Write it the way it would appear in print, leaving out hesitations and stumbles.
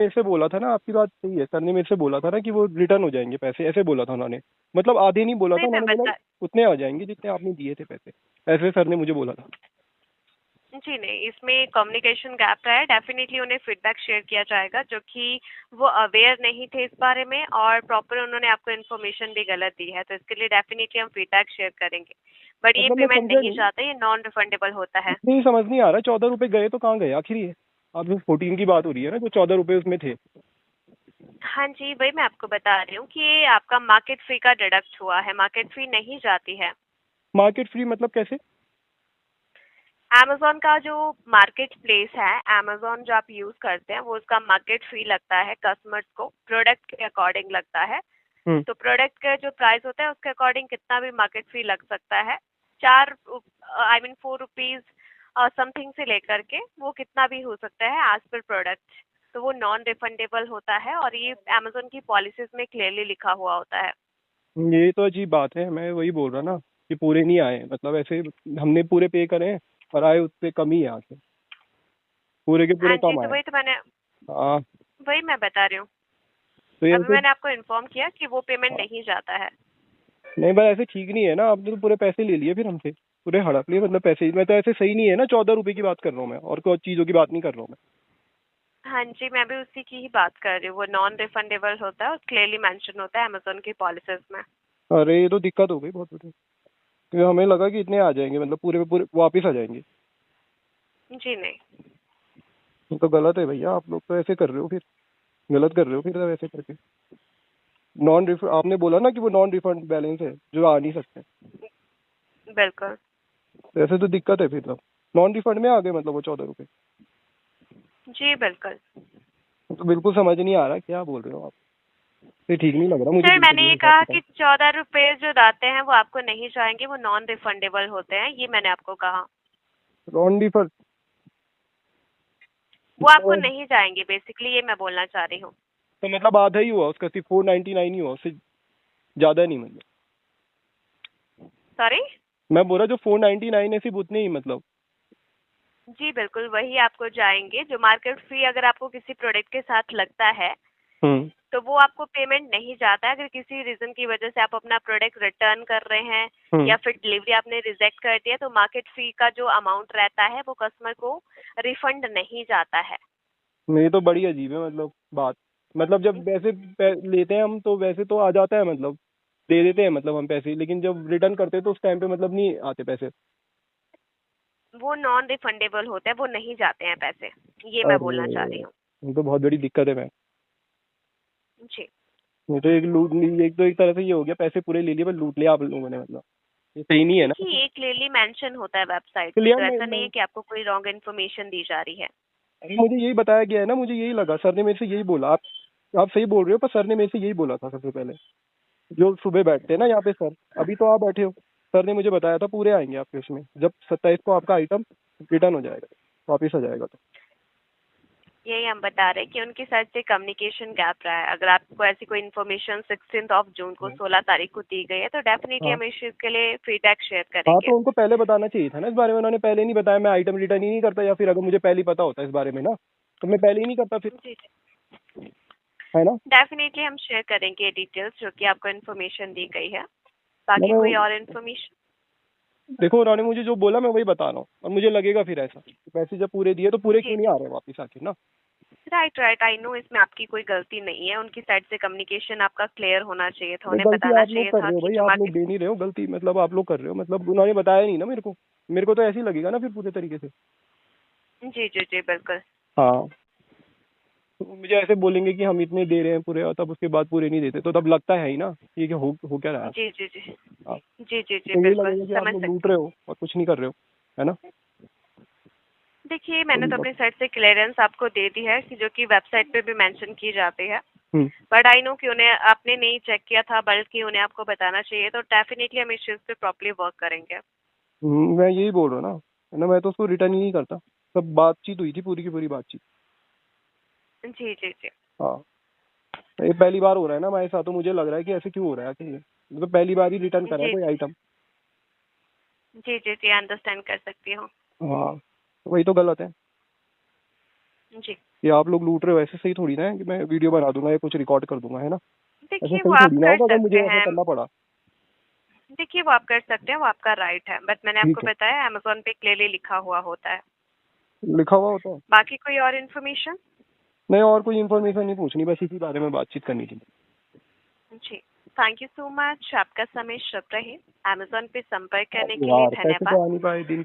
मेरे से बोला था ना, आपकी बात सही है, सर ने मेरे से बोला था ना कि वो रिटर्न हो जाएंगे पैसे, ऐसे बोला था उन्होंने। मतलब आधे नहीं बोला था वही मैं उन्होंने, बोला बता उतने आ जाएंगे जितने आपने दिए थे पैसे, ऐसे सर ने मुझे बोला था। जी नहीं, इसमें कम्युनिकेशन गैप है। डेफिनेटली उन्हें फीडबैक शेयर किया जाएगा, जो कि वो अवेयर नहीं थे इस बारे में और प्रॉपर उन्होंने आपको इन्फॉर्मेशन भी गलत दी है, तो इसके लिए डेफिनेटली हम फीडबैक शेयर करेंगे। बट ये मतलब मैं पेमेंट समझा नहीं नहीं, जाता, ये नॉन रिफंडेबल होता है। इतनी समझ नहीं आ रहा, 14 रुपए गए तो कहाँ गए आखिर ये? आप जो 14 की बात हो रही है ना, जो 14 रुपए उसमें थे। हाँ जी, वही मैं आपको बता रही हूँ कि ये आपका मार्केट फी का डिडक्ट हुआ है, मार्केट फी नहीं जाती है। मार्केट फ्री मतलब कैसे? अमेज़न का जो मार्केट प्लेस है, अमेज़न जो आप यूज़ करते हैं, वो उसका मार्केट फी लगता है कस्टमर्स को, प्रोडक्ट के अकॉर्डिंग लगता है। हम्म। तो प्रोडक्ट का जो प्राइस होता है उसके अकॉर्डिंग कितना भी मार्केट फी लग सकता है। 4 समथिंग से लेकर के वो कितना भी हो सकता है एज पर प्रोडक्ट। तो वो नॉन रिफंडेबल होता है और ये अमेज़न की पॉलिसीज में क्लियरली लिखा हुआ होता है। ये तो अजीब बात है, मैं वही बोल रहा ना कि पूरे नहीं आए, मतलब ऐसे हमने पूरे पे करे हैं और आए उससे कम ही है आके, पूरे के पूरे हाँ जी, कम तो आए। हाँ। वही मैं बता रही हूँ। तो ये अभी ऐसे, मैंने आपको इन्फॉर्म किया कि वो पेमेंट नहीं जाता है। नहीं भाई ऐसे ठीक नहीं है ना, आपने तो पूरे पैसे ले लिए फिर हमसे, पूरे हड़प लिए, मतलब पैसे मैं तो, ऐसे सही नहीं है ना, 14 रुपए की बात कर रहा हूँ मैं, और कोई चीज़ों की बात नहीं कर रहा हूँ हाँ जी, मैं भी उसी की ही बात कर रही हूँ। वो नॉन रिफंडेबल होता है और क्लियरली मेंशन होता है अमेज़न की पॉलिसीज में। मैं। अरे ये तो दिक्कत हो गई बहुत बड़ी, क्योंकि हमें लगा कि इतने आ जाएंगे, मतलब पूरे के पूरे वापस आ जाएंगे। जी नहीं। ये तो गलत है भैया, आप लोग तो ऐसे कर रहे हो फिर, गलत कर रहे हो फिर तो ऐसे करके। नॉन रिफंड आपने बोला ना कि वो नॉन रिफंड बैलेंस है जो आ नहीं सकते, बिल्कुल। तो ऐसे तो दिक्कत है फिर तो। नॉन रिफंड में आ गए मतलब वो 14 रुपए? जी बिल्कुल। तो बिल्कुल समझ नहीं आ रहा क्या बोल रहे हो आप, ये ठीक नहीं लग रहा मुझे सर बिल्कुल मैंने ये ये हिसाब कहा किताब। कि 14 रुपए जो आते हैं वो आपको नहीं जाएंगे, वो नॉन रिफंडेबल होते हैं, ये मैंने आपको कहा। नॉन रिफंड वो आपको तो, नहीं जाएंगे, बेसिकली ये मैं बोलना चाह रही हूँ। मतलब आधा ही हुआ उसका, सिर्फ 499 ही हुआ, उससे ज्यादा नहीं मतलब। सॉरी। मैं बोला जो 499 है सिर्फ उतने ही मतलब। जी बिल्कुल, वही आपको जाएंगे। जो मार्केट फी अगर आपको किसी प्रोडक्ट के साथ लगता है हम्म। तो वो आपको पेमेंट नहीं जाता है। अगर किसी रीजन की वजह से आप अपना प्रोडक्ट रिटर्न कर रहे हैं हम्म। या फिर डिलीवरी आपने रिजेक्ट कर दिया, तो मार्केट फी का जो अमाउंट रहता है वो कस्टमर को रिफंड नहीं जाता है। ये तो बड़ी अजीब है मतलब बात, मतलब जब वैसे लेते हैं हम तो वैसे तो आ जाता है, मतलब दे देते हैं मतलब हम पैसे, लेकिन जब रिटर्न करते हैं तो उस टाइम पे मतलब नहीं आते पैसे। वो नॉन रिफंडेबल होता है, वो नहीं जाते हैं पैसे, ये मैं अरे बोलना चाह रही हूँ। ये तो बहुत बड़ी दिक्कत है मैम। जी। ये तो एक लूट, एक तो एक तरह से ये हो गया, पैसे पूरे ले लिए पर लूट लिया आप लोगों ने, मतलब ये सही नहीं है ना। देखिए, ये क्लियरली मेंशन होता है वेबसाइट पे, क्लियर तो ऐसा नहीं मैं है कि आपको कोई रॉन्ग इन्फॉर्मेशन दी जा रही है। अरे मुझे यही बताया गया है ना, मुझे यही लगा, सर ने मेरे से यही बोला। आप सही बोल रहे हो, पर सर ने मेरे से यही बोला था सबसे पहले, जो सुबह बैठते हैं ना यहाँ पे सर, अभी तो आप बैठे हो। सर ने मुझे बताया था पूरे आएंगे आपके उसमें, जब 27 को आपका आइटम रिटर्न हो जाएगा, वापिस आ जाएगा तो। यही हम बता रहे हैं कि उनकी साइड से कम्युनिकेशन गैप रहा है। अगर आपको ऐसी कोई इन्फॉर्मेशन 16 जून को 16 तारीख को दी गई है तो डेफिनेटली हाँ। हम इस चीज़ के लिए फीडबैक शेयर हाँ करेंगे। तो उनको पहले बताना चाहिए था ना इस बारे में, उन्होंने पहले नहीं बताया, मैं आइटम रिटर्न ही नहीं करता, या फिर अगर मुझे पहले ही पता होता इस बारे में ना, तो मैं पहले ही नहीं करता फिर, जी जी। है ना। डेफिनेटली हम शेयर करेंगे डिटेल्स जो कि आपको इन्फॉर्मेशन दी गई है। बाकी मैंने कोई और इन्फॉर्मेशन? देखो उन्होंने मुझे जो बोला मैं वही बता रहा हूँ, और मुझे लगेगा फिर ऐसा कि पैसे जब पूरे दिए तो पूरे जी क्यों नहीं जी। आ रहे वापिस आके ना। राइट राइट, आई नो, इसमें आपकी कोई गलती नहीं है। उनकी साइड से कम्युनिकेशन आपका क्लियर होना चाहिए था, अरे उन्हें गलती बताना आप लोग चाहिए कर था रहे हो कि भाई, जो आप लोग मार्केट। दे नहीं रहे हो, गलती मतलब आप लोग कर रहे हो, मतलब उन्होंने बताया नहीं ना मेरे को, मेरे को तो ऐसे ही लगेगा ना फिर पूरे तरीके से। जी जी जी बिल्कुल। हाँ। तो मुझे ऐसे बोलेंगे कि हम इतने दे रहे हैं पूरे, और तब उसके बाद पूरे नहीं देते, तो तब लगता है ही ना कि ये हो क्या रहा है। जी जी जी। हाँ। जी जी जी तो यही बिल्कुल लगेगा कि आप समझ लोग लूट सकती रहे हूँ। हो और कुछ नहीं कर रहे हो, है ना। देखिए, मैंने तो अपनी साइड से क्लियरेंस आपको दे दी है कि जो कि वेबसाइट पे भी मेंशन की जाती है। हम्म। बट आई नो कि उन्हें आपने नहीं चेक किया था, बल्कि उन्हें आपको बताना चाहिए, तो डेफिनेटली हम इस चीज़ पे प्रॉपर्ली वर्क करेंगे। मैं यही बोल रहा हूँ ना, है ना, मैं तो उसको रिटर्न ही नहीं करता। सब बातचीत हुई थी पूरी की पूरी बातचीत। जी जी जी। हाँ। ये पहली बार हो रहा है ना हमारे साथ, तो मुझे लग रहा है कि ऐसे क्यों हो रहा है, कि तो पहली बार ही रिटर्न करा है जी कोई जी आइटम। जी जी जी, अंडरस्टैंड कर सकती हूँ। हाँ। वही तो गलत है। जी। ये आप लोग लूट रहे हो, ऐसे सही थोड़ी ना है कि मैं वीडियो बना दूंगा या कुछ रिकॉर्ड कर दूंगा, है ना? ऐसे देखिए वो सही आप थोड़ी ना कर होगा अगर सकते मुझे ऐसा हैं, करना पड़ा। देखिए वो आप कर सकते हैं, वो आपका राइट है, बट मैंने आपको ठीक है, बताया अमेजोन पे क्लियरली लिखा हुआ होता है। लिखा हुआ होता है। बाकी कोई और इन्फॉर्मेशन? नहीं, और कोई इन्फॉर्मेशन नहीं पूछनी, बस इसी बारे में बातचीत करनी थी। जी, थैंक यू सो मच। आपका समय शुभ रहे। अमेजोन पे संपर्क करने अरे के लिए यार, पैसे धन्यवाद। तो आ नहीं पाए दिन